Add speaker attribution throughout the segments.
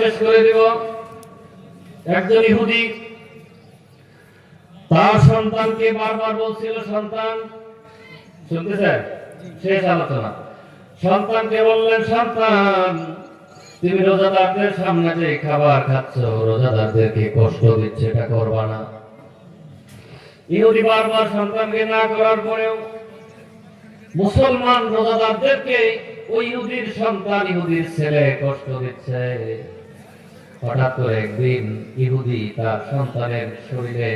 Speaker 1: শেষ করে দিব। একজন ইহুদি তার সন্তানকে বারবার বলছিল, সন্তান, শুনতেছেন? শেষ আলোচনা। সন্তানকে বললেন, সন্তান, তুমি রোজাদারদের সামনে যে খাবার খাচ্ছ, রোজাদারদেরকে কষ্ট দিচ্ছে, এটা করবা না। ইহুদি বারবার সন্তানকে না করার পরেও মুসলমান রোজাদারদেরকে ওই ইহুদির সন্তান, ইহুদির ছেলে কষ্ট দিচ্ছে। হঠাৎ করে একদিন ইহুদি তার সন্তানের শরীরে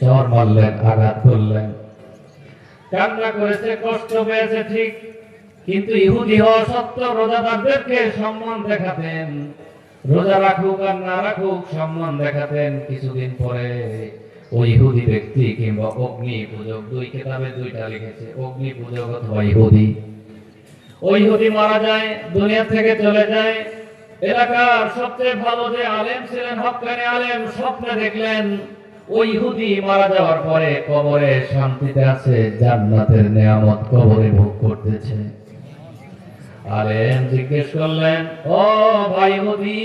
Speaker 1: চর মারলেন, আঘাত করলেন। কান্না করেছে, কষ্ট পেয়েছে ঠিক, কিন্তু ইহুদি হওয়া সত্ত্বেও রোজাদারদেরকে সম্মান দেখাতেন। রোজা রাখুক আর না রাখুক সম্মান দেখাতেন। কিছুদিন পরে ওই ইহুদি ব্যক্তি কিংবা অগ্নি পূজক, দুই কিতাবে দুইটা লিখেছে, অগ্নি পূজক অথবা ইহুদি, ওই ইহুদি মারা যায়, দুনিয়া থেকে চলে যায়। এলাকার সবচেয়ে ভালো যে আলেম ছিলেন, হক্কানি আলেম, স্বপ্নে দেখলেন ওই ইহুদি মারা যাওয়ার পরে কবরে শান্তিতে আছে, জান্নাতের নিয়ামত কবরে ভোগ করতেছে। আলেম জিজ্ঞেস করলেন, ও ভাই ইহুদি,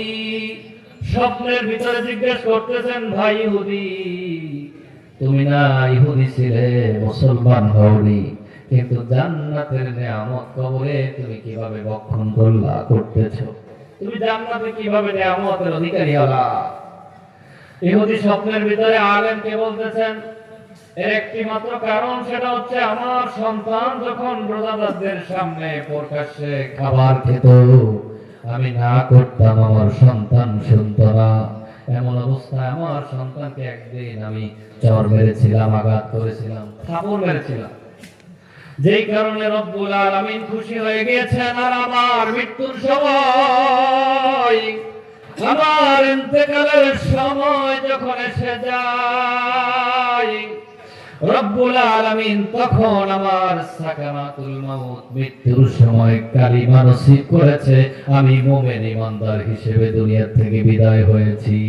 Speaker 1: স্বপ্নের ভিতরে জিজ্ঞেস করতেছেন, ভাই ইহুদি, তুমি না ইহুদি ছিলে, মুসলমান হওনি, কিন্তু জান্নাতের নিয়ামত কবরে তুমি কিভাবে ভক্ষণ করতেছো? তুমি জান্নাতে কিভাবে নিয়ামতের অধিকারী হলা? ইহুদি স্বপ্নের ভিতরে আলেমকে বলতেছেন, এর একটি মাত্র কারণ, সেটা হচ্ছে আমার সন্তান যখন রোজাদারদের সামনে প্রকাশ্যে খাবার খেত, আমি না করতাম, আমার সন্তান শুনতো না। এমন অবস্থায় আমার সন্তানকে একদিন আমি চর মেরেছিলাম, আঘাত করেছিলাম, থাপড় মেরেছিলাম, যেই কারণে রব্বুল আলামিন খুশি হয়ে গিয়েছেন। আর আমার মৃত্যুর সময়, আমার ইন্তেকালের সময় যখন এসে যায়, রব্বুল আলামিন তখন আমার সাকারাতুল মাউত, মৃত্যুর সময় কালিমা নসিব করেছে, আমি মুমিন ইমানদার হিসেবে দুনিয়া থেকে বিদায় হয়েছি।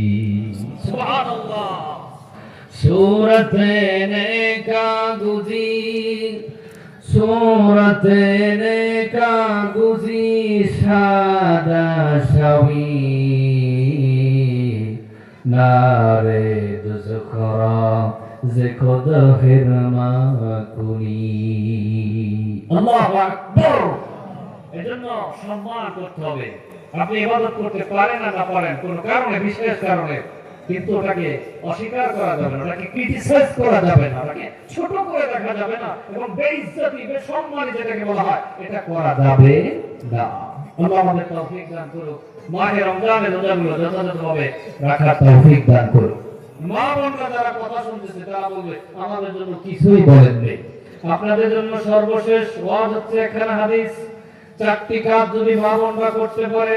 Speaker 1: সুবহানাল্লাহ। সূরাতে নেকা গুজি, সূরাতে নেকা গুজি, সাদা শাওয়ি, নারে দুজখরা যে খোদ হিরমা কুলি। আল্লাহু আকবার। এজন্য সম্মান করতে হবে। আপনি ইবাদত করতে পারেন না না পারেন কোন কারণে, বিশেষ কারণে, কিন্তু ওটাকে অস্বীকার করা যাবে না, ওটাকে ক্রিটিসাইজ করা যাবে না, ওটাকে ছোট করে দেখা যাবে না, এবং বেইজ্জতি, বেসম্মানি যেটাকে বলা হয়, এটা করা যাবে না। আল্লাহ আমাদের তৌফিক দান করুক। মাহে রমজানের রোজাগুলো যথাযথভাবে রাখার তৌফিক দান করুক। মা বোনরা যারা কথা শুনতেছে তারা বলবে, আমাদের জন্য কিছুই বলেন নেই। আপনাদের জন্য সর্বশেষ ওয়াজ হচ্ছে একখানা হাদিস, 4টি কাজ যদি মা বোনরা করতে পারে